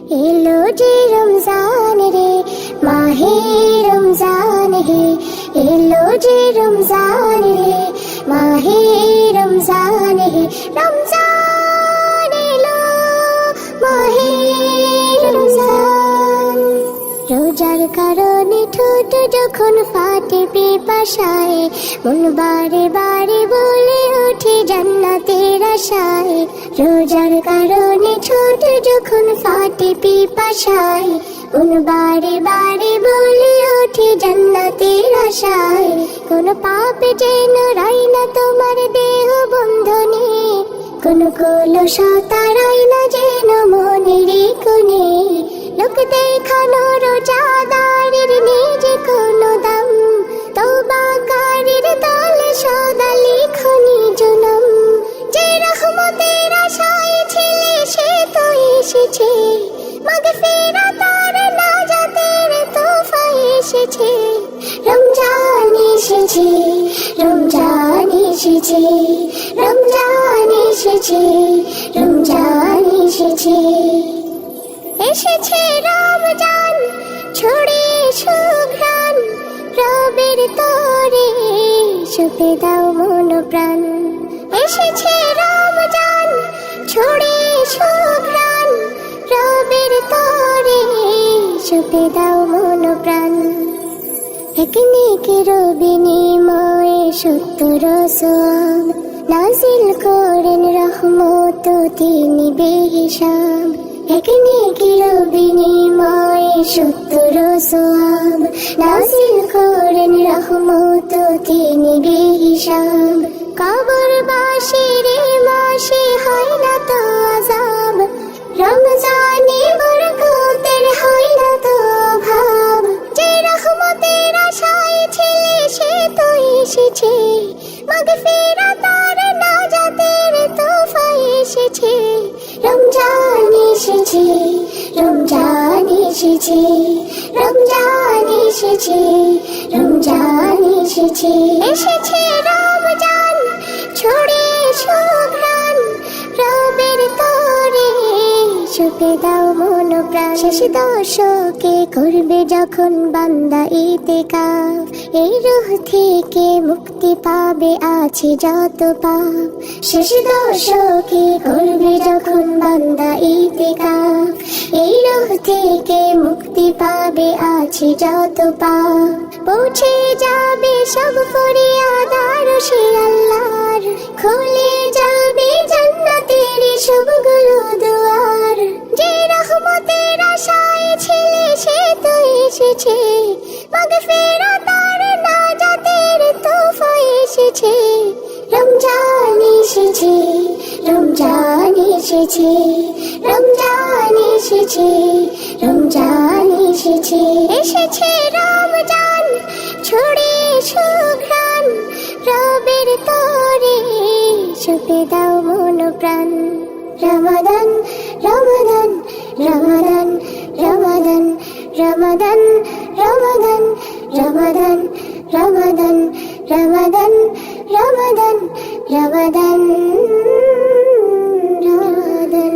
এলো যে রমজান রে, মাহে রমজান হে, এলো যে রমজান রে, মাহে রমজান হে, রমজান এলো, মাহে রমজান। রোজার কারণে ঠোঁট যখন ফাটে পিপাসায়, মন বারে বারে বলে ওঠে জান্নাতের আশায়। রোজার কারণে ঠোঁট যখন ফাটে পিপাসায়, মন বারে বারে বলে ওঠে জান্নাতের আশায়। কোন পাপ যেন রাই না তোমার দেহ বন্ধনে, কোন কলুষতা রাই না যেন মনের কোণে। লোক দেখানো রোজাদারের নিজে কোনো দাম, তওবাকারীর দলে সদা লিখো নিজ নাম। যে রহমতের আশায় ছিলে সে তো এসেছে, মাগফিরাতের নাজাতের তোফা এসেছে। রমজান এসেছে, রমজান এসেছে, রমজান এসেছে, রমজান এসেছে। এসেছে রমজান ছড়িয়ে সুঘ্রাণ, রবের তরে সুপে দাও মন প্রাণ। এসেছে রমজান ছড়িয়ে সুঘ্রাণ, রবের তরে সুপে দাও মন প্রাণ। এক নেকের বিনিময়ে ৭০ সওয়াব, নাজিল করেন রহমত তিনি বেহিসাব। এক নেকের বিনিময়ে ৭০ সওয়াব, নাজিল করেন রহমত তিনি বেহিসাব। কবরবাসীর মাসে হয় না তো আযাব, রমজানে বরকতের হয় না তো অভাব। যে রহমতের আশায় ছিলে সে তো এসেছে, মাগফিরাতের নাজাতের তোফা এসেছে। রমজান এসেছে, রমজান এসেছে, রমজান এসেছে, রমজান এসেছে। এসেছে রমজান ছড়িয়ে সুঘ্রাণ, রবের তরে সুপে দাও মন প্রাণ। শেষ দশকে করবে যখন বান্দা ইতিকাফ, এই রূহ থেকে মুক্তি পাবে আছে যত পাপ। শেষ দশকে করবে যখন বান্দা ইতিকাফ, এই রূহ থেকে মুক্তি পাবে আছে যত পাপ। পৌঁছে যাবে সব ফরিয়াদ আরশে আল্লাহর, খুলে যাবে জান্নাতের সবগুলো দুয়ার। যে রহমতের আশায় ছিলে সে তো এসেছে, মাগফিরাতের নাজাতের তোফা এসেছে। রমজান এসেছে, রমজান এসেছে, রমজান এসেছে, রমজান এসেছে। এসেছে রমজান ছড়িয়ে সুঘ্রাণ, রবের তরে সুপে দাও মন প্রাণ। রমাদান রমাদান রমাদান রমাদান রমাদান রমাদান রমাদান রমাদান রমাদান রমাদান রমাদান রমাদান।